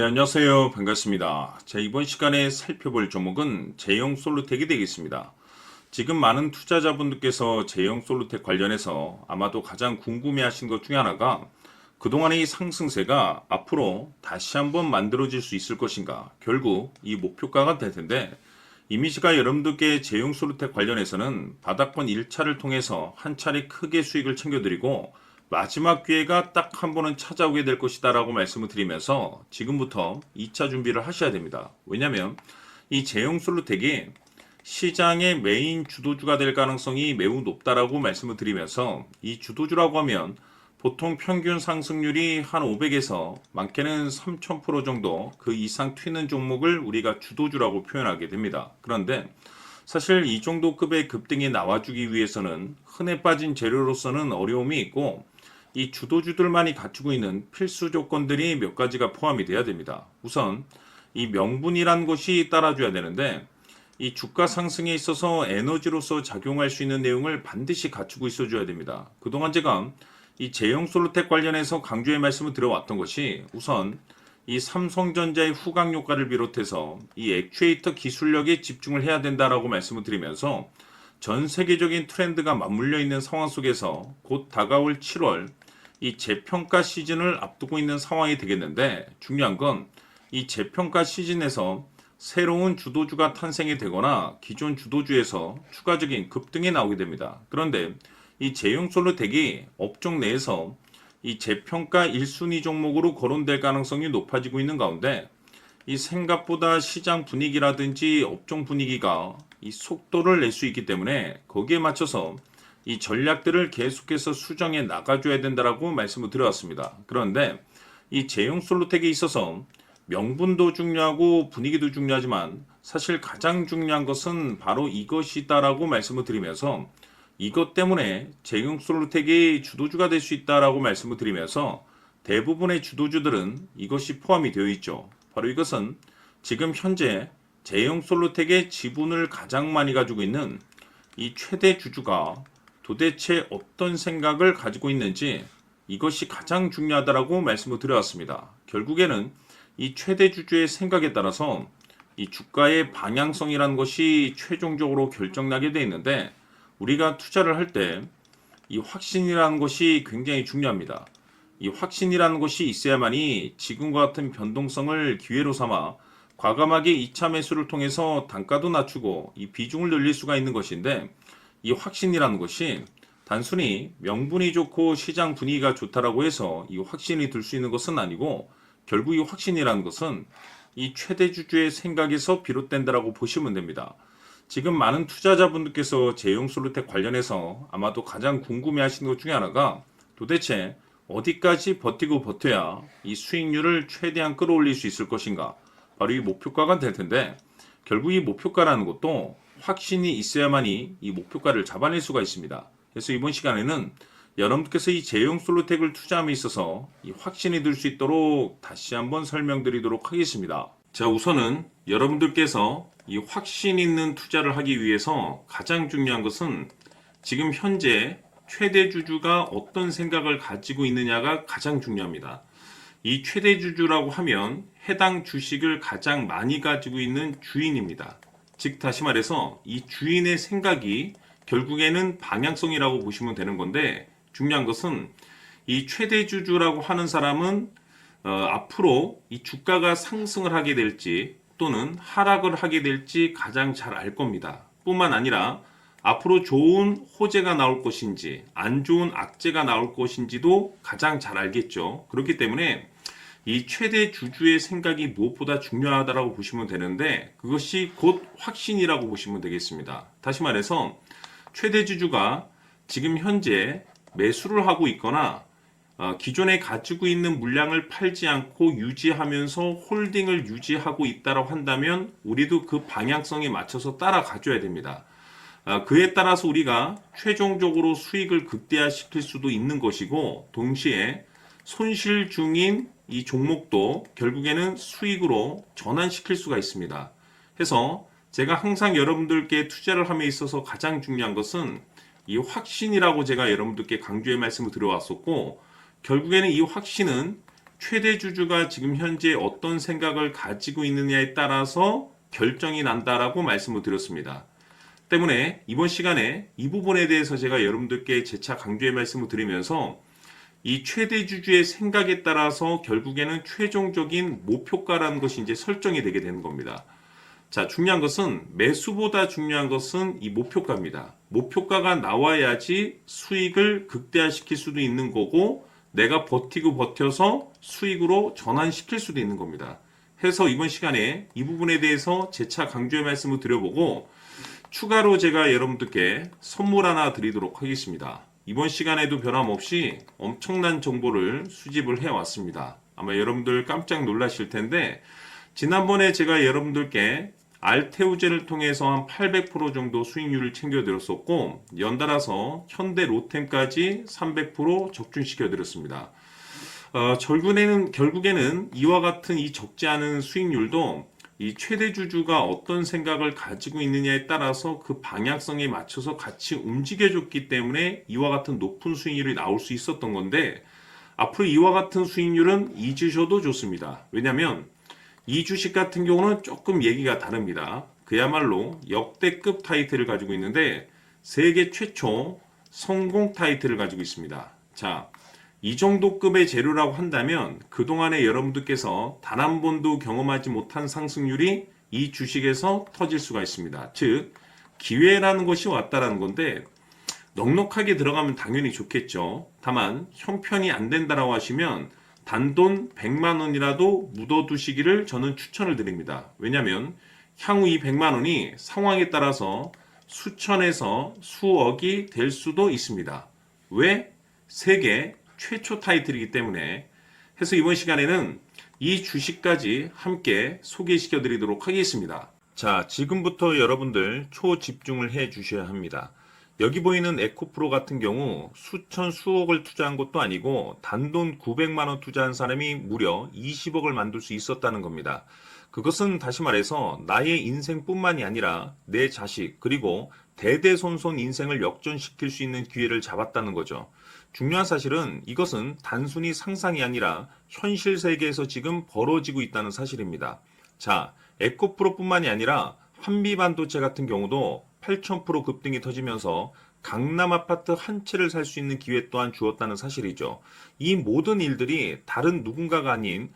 네, 안녕하세요. 반갑습니다. 자, 이번 시간에 살펴볼 종목은 제형 솔루텍이 되겠습니다. 지금 많은 투자자분들께서 제형 솔루텍 관련해서 아마도 가장 궁금해하신 것 중에 하나가 그동안의 이 상승세가 앞으로 다시 한번 만들어질 수 있을 것인가, 결국 이 목표가가 될 텐데, 이미 제가 여러분들께 제형 솔루텍 관련해서는 바닥권 1차를 통해서 한 차례 크게 수익을 챙겨드리고 마지막 기회가 딱 한 번은 찾아오게 될 것이다 라고 말씀을 드리면서 지금부터 2차 준비를 하셔야 됩니다. 왜냐하면 이 제형 솔루텍이 시장의 메인 주도주가 될 가능성이 매우 높다라고 말씀을 드리면서, 이 주도주라고 하면 보통 평균 상승률이 한 500에서 많게는 3000% 정도 그 이상 튀는 종목을 우리가 주도주라고 표현하게 됩니다. 그런데 사실 이 정도 급의 급등이 나와주기 위해서는 흔해 빠진 재료로서는 어려움이 있고, 이 주도주들만이 갖추고 있는 필수 조건들이 몇 가지가 포함이 돼야 됩니다. 우선 이 명분이란 것이 따라줘야 되는데, 이 주가 상승에 있어서 에너지로서 작용할 수 있는 내용을 반드시 갖추고 있어줘야 됩니다. 그동안 제가 이 제형 솔루텍 관련해서 강조의 말씀을 드려왔던 것이, 우선 이 삼성전자의 후광 효과를 비롯해서 이 액추에이터 기술력에 집중을 해야 된다라고 말씀을 드리면서, 전 세계적인 트렌드가 맞물려 있는 상황 속에서 곧 다가올 7월 이 재평가 시즌을 앞두고 있는 상황이 되겠는데, 중요한 건 이 재평가 시즌에서 새로운 주도주가 탄생이 되거나 기존 주도주에서 추가적인 급등이 나오게 됩니다. 그런데 이 제형 솔루텍이 업종 내에서 이 재평가 1순위 종목으로 거론될 가능성이 높아지고 있는 가운데, 이 생각보다 시장 분위기라든지 업종 분위기가 이 속도를 낼 수 있기 때문에 거기에 맞춰서 이 전략들을 계속해서 수정해 나가줘야 된다라고 말씀을 드려왔습니다. 그런데 이 제형 솔루텍에 있어서 명분도 중요하고 분위기도 중요하지만 사실 가장 중요한 것은 바로 이것이다라고 말씀을 드리면서, 이것 때문에 제형 솔루텍이 주도주가 될 수 있다라고 말씀을 드리면서, 대부분의 주도주들은 이것이 포함이 되어 있죠. 바로 이것은 지금 현재 제형 솔루텍의 지분을 가장 많이 가지고 있는 이 최대 주주가 도대체 어떤 생각을 가지고 있는지, 이것이 가장 중요하다라고 말씀을 드려왔습니다. 결국에는 이 최대 주주의 생각에 따라서 이 주가의 방향성이라는 것이 최종적으로 결정나게 되어 있는데, 우리가 투자를 할 때 이 확신이라는 것이 굉장히 중요합니다. 이 확신이라는 것이 있어야만이 지금과 같은 변동성을 기회로 삼아 과감하게 2차 매수를 통해서 단가도 낮추고 이 비중을 늘릴 수가 있는 것인데, 이 확신이라는 것이 단순히 명분이 좋고 시장 분위기가 좋다라고 해서 이 확신이 들 수 있는 것은 아니고, 결국 이 확신이라는 것은 이 최대 주주의 생각에서 비롯된다라고 보시면 됩니다. 지금 많은 투자자분들께서 제형 솔루텍 관련해서 아마도 가장 궁금해하시는 것 중에 하나가, 도대체 어디까지 버티고 버텨야 이 수익률을 최대한 끌어올릴 수 있을 것인가, 바로 이 목표가가 될 텐데, 결국 이 목표가라는 것도 확신이 있어야만이 이 목표가를 잡아낼 수가 있습니다. 그래서 이번 시간에는 여러분께서 이 제형 솔루텍을 투자함에 있어서 이 확신이 들 수 있도록 다시 한번 설명드리도록 하겠습니다. 자, 우선은 여러분들께서 이 확신 있는 투자를 하기 위해서 가장 중요한 것은 지금 현재 최대 주주가 어떤 생각을 가지고 있느냐가 가장 중요합니다. 이 최대 주주라고 하면 해당 주식을 가장 많이 가지고 있는 주인입니다. 즉 다시 말해서 이 주인의 생각이 결국에는 방향성이라고 보시면 되는 건데, 중요한 것은 이 최대 주주라고 하는 사람은 앞으로 이 주가가 상승을 하게 될지 또는 하락을 하게 될지 가장 잘 알 겁니다. 뿐만 아니라 앞으로 좋은 호재가 나올 것인지 안 좋은 악재가 나올 것인지도 가장 잘 알겠죠. 그렇기 때문에 이 최대 주주의 생각이 무엇보다 중요하다고 보시면 되는데, 그것이 곧 확신이라고 보시면 되겠습니다. 다시 말해서 최대 주주가 지금 현재 매수를 하고 있거나 기존에 가지고 있는 물량을 팔지 않고 유지하면서 홀딩을 유지하고 있다고 한다면 우리도 그 방향성에 맞춰서 따라가줘야 됩니다. 그에 따라서 우리가 최종적으로 수익을 극대화시킬 수도 있는 것이고, 동시에 손실 중인 이 종목도 결국에는 수익으로 전환시킬 수가 있습니다. 해서 제가 항상 여러분들께 투자를 함에 있어서 가장 중요한 것은 이 확신이라고 제가 여러분들께 강조의 말씀을 드려왔었고, 결국에는 이 확신은 최대 주주가 지금 현재 어떤 생각을 가지고 있느냐에 따라서 결정이 난다라고 말씀을 드렸습니다. 때문에 이번 시간에 이 부분에 대해서 제가 여러분들께 재차 강조의 말씀을 드리면서 이 최대 주주의 생각에 따라서 결국에는 최종적인 목표가라는 것이 이제 설정이 되게 되는 겁니다. 자, 중요한 것은 매수보다 중요한 것은 이 목표가입니다. 목표가가 나와야지 수익을 극대화시킬 수도 있는 거고 내가 버티고 버텨서 수익으로 전환시킬 수도 있는 겁니다. 해서 이번 시간에 이 부분에 대해서 재차 강조의 말씀을 드려보고 추가로 제가 여러분들께 선물 하나 드리도록 하겠습니다. 이번 시간에도 변함없이 엄청난 정보를 수집을 해왔습니다. 아마 여러분들 깜짝 놀라실 텐데 지난번에 제가 여러분들께 알테오제를 통해서 한 800% 정도 수익률을 챙겨드렸었고 연달아서 현대 로템까지 300% 적중시켜드렸습니다. 결국에는 이와 같은 이 적지 않은 수익률도 이 최대 주주가 어떤 생각을 가지고 있느냐에 따라서 그 방향성에 맞춰서 같이 움직여줬기 때문에 이와 같은 높은 수익률이 나올 수 있었던 건데 앞으로 이와 같은 수익률은 잊으셔도 좋습니다. 왜냐하면 이 주식 같은 경우는 조금 얘기가 다릅니다. 그야말로 역대급 타이틀을 가지고 있는데 세계 최초 성공 타이틀을 가지고 있습니다. 자, 이 정도 급의 재료라고 한다면 그동안에 여러분들께서 단 한 번도 경험하지 못한 상승률이 이 주식에서 터질 수가 있습니다. 즉 기회라는 것이 왔다라는 건데 넉넉하게 들어가면 당연히 좋겠죠. 다만 형편이 안 된다라고 하시면 단돈 100만 원이라도 묻어두시기를 저는 추천을 드립니다. 왜냐하면 향후 이 100만 원이 상황에 따라서 수천에서 수억이 될 수도 있습니다. 왜? 세계 최초 타이틀이기 때문에 해서 이번 시간에는 이 주식까지 함께 소개시켜 드리도록 하겠습니다. 자, 지금부터 여러분들 초집중을 해 주셔야 합니다. 여기 보이는 에코프로 같은 경우 수천 수억을 투자한 것도 아니고 단돈 900만 원 투자한 사람이 무려 20억을 만들 수 있었다는 겁니다. 그것은 다시 말해서 나의 인생뿐만이 아니라 내 자식 그리고 대대손손 인생을 역전시킬 수 있는 기회를 잡았다는 거죠. 중요한 사실은 이것은 단순히 상상이 아니라 현실 세계에서 지금 벌어지고 있다는 사실입니다. 자, 에코프로뿐만이 아니라 한미반도체 같은 경우도 8,000% 급등이 터지면서 강남 아파트 한 채를 살 수 있는 기회 또한 주었다는 사실이죠. 이 모든 일들이 다른 누군가가 아닌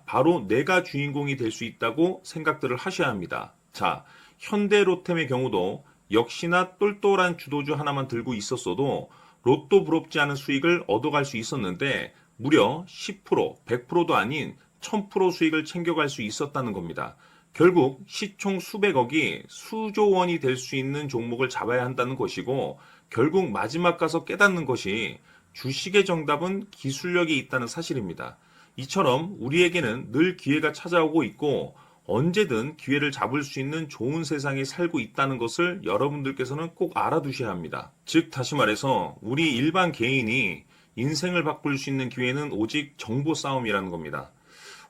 바로 내가 주인공이 될 수 있다고 생각들을 하셔야 합니다. 자, 현대로템의 경우도 역시나 똘똘한 주도주 하나만 들고 있었어도 로또 부럽지 않은 수익을 얻어갈 수 있었는데 무려 10%, 100%도 아닌 1000% 수익을 챙겨갈 수 있었다는 겁니다. 결국 시총 수백억이 수조 원이 될 수 있는 종목을 잡아야 한다는 것이고 결국 마지막 가서 깨닫는 것이 주식의 정답은 기술력이 있다는 사실입니다. 이처럼 우리에게는 늘 기회가 찾아오고 있고 언제든 기회를 잡을 수 있는 좋은 세상에 살고 있다는 것을 여러분들께서는 꼭 알아두셔야 합니다. 즉 다시 말해서 우리 일반 개인이 인생을 바꿀 수 있는 기회는 오직 정보 싸움이라는 겁니다.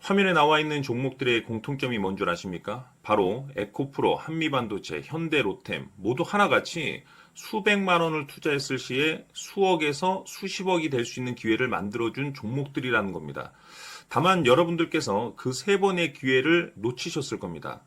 화면에 나와 있는 종목들의 공통점이 뭔 줄 아십니까? 바로 에코프로, 한미반도체, 현대로템 모두 하나같이 수백만 원을 투자했을 시에 수억에서 수십억이 될 수 있는 기회를 만들어준 종목들이라는 겁니다. 다만 여러분들께서 그 세 번의 기회를 놓치셨을 겁니다.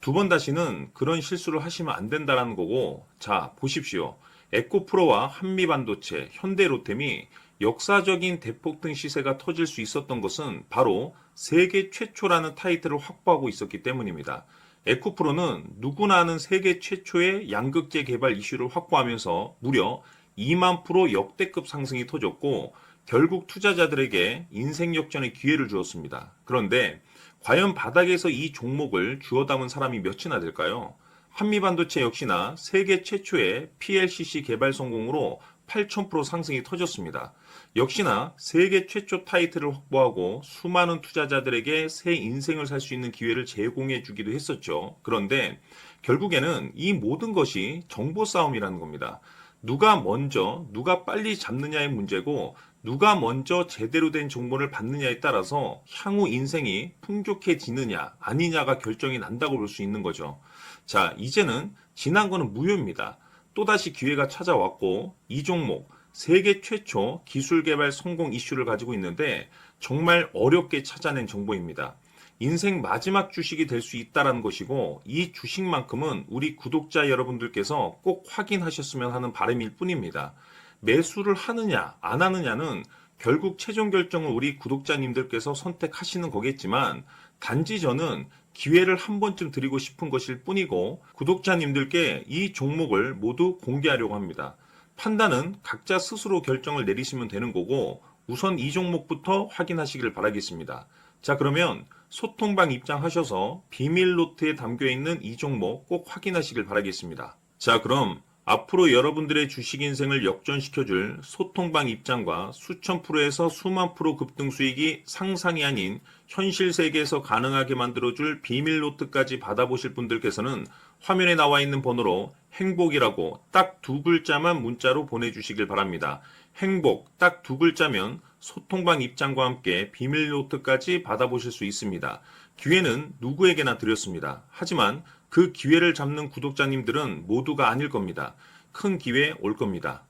두 번 다시는 그런 실수를 하시면 안 된다는 거고 자 보십시오. 에코프로와 한미반도체, 현대로템이 역사적인 대폭등 시세가 터질 수 있었던 것은 바로 세계 최초라는 타이틀을 확보하고 있었기 때문입니다. 에코프로는 누구나 아는 세계 최초의 양극재 개발 이슈를 확보하면서 무려 2만 프로 역대급 상승이 터졌고 결국 투자자들에게 인생 역전의 기회를 주었습니다. 그런데 과연 바닥에서 이 종목을 주워 담은 사람이 몇이나 될까요? 한미반도체 역시나 세계 최초의 PLCC 개발 성공으로 8,000% 상승이 터졌습니다. 역시나 세계 최초 타이틀을 확보하고 수많은 투자자들에게 새 인생을 살 수 있는 기회를 제공해 주기도 했었죠. 그런데 결국에는 이 모든 것이 정보 싸움이라는 겁니다. 누가 먼저, 누가 빨리 잡느냐의 문제고 누가 먼저 제대로 된 정보를 받느냐에 따라서 향후 인생이 풍족해지느냐 아니냐가 결정이 난다고 볼 수 있는 거죠. 자, 이제는 지난 거는 무효입니다. 또다시 기회가 찾아왔고 이 종목 세계 최초 기술 개발 성공 이슈를 가지고 있는데 정말 어렵게 찾아낸 정보입니다. 인생 마지막 주식이 될 수 있다는 것이고 이 주식만큼은 우리 구독자 여러분들께서 꼭 확인하셨으면 하는 바람일 뿐입니다. 매수를 하느냐 안 하느냐는 결국 최종 결정을 우리 구독자님들께서 선택하시는 거겠지만 단지 저는 기회를 한 번쯤 드리고 싶은 것일 뿐이고 구독자님들께 이 종목을 모두 공개하려고 합니다. 판단은 각자 스스로 결정을 내리시면 되는 거고 우선 이 종목부터 확인하시길 바라겠습니다. 자, 그러면 소통방 입장하셔서 비밀 노트에 담겨 있는 이 종목 꼭 확인하시길 바라겠습니다. 자, 그럼 앞으로 여러분들의 주식 인생을 역전시켜줄 소통방 입장과 수천 프로에서 수만 프로 급등 수익이 상상이 아닌 현실 세계에서 가능하게 만들어줄 비밀 노트까지 받아보실 분들께서는 화면에 나와 있는 번호로 행복이라고 딱 두 글자만 문자로 보내주시길 바랍니다. 행복 딱 두 글자면 소통방 입장과 함께 비밀 노트까지 받아보실 수 있습니다. 기회는 누구에게나 드렸습니다. 하지만 그 기회를 잡는 구독자님들은 모두가 아닐 겁니다. 큰 기회 올 겁니다.